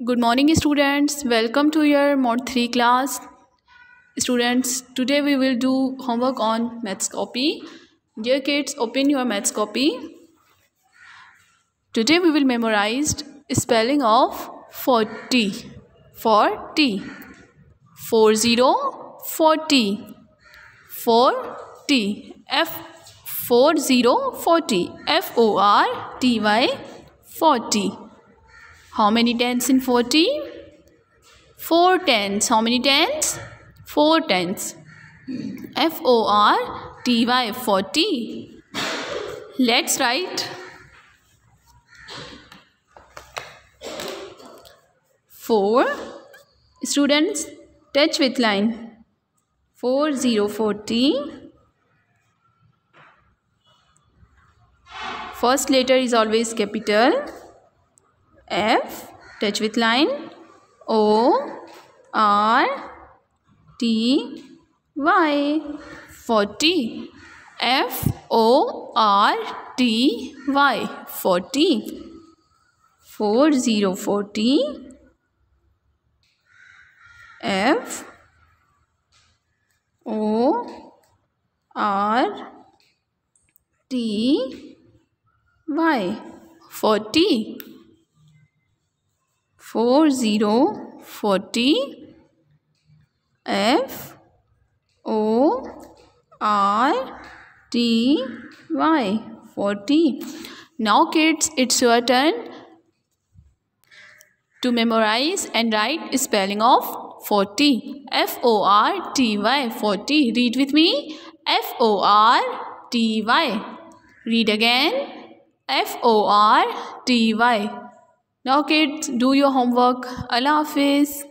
Good morning, students. Welcome to your Mod 3 class. Students, today we will do homework on maths copy. Dear kids, open your maths copy. Today we will memorize spelling of 40. 40. 40. 40. 40. F 40 40. FORTY 40. How many tens in 40? 4 tens. How many tens? 4 tens. FORTY 40. Let's write 4. Students, touch with line. 40 40. First letter is always capital. F, touch with line. O R T Y 40. FORTY 40. 40 40. FORTY 40. 40 40. FORTY 40. Now kids, it's your turn to memorize and write spelling of 40. FORTY 40. Read with me. FORTY. Read again. FORTY. Now kids, do your homework. Allah Hafiz.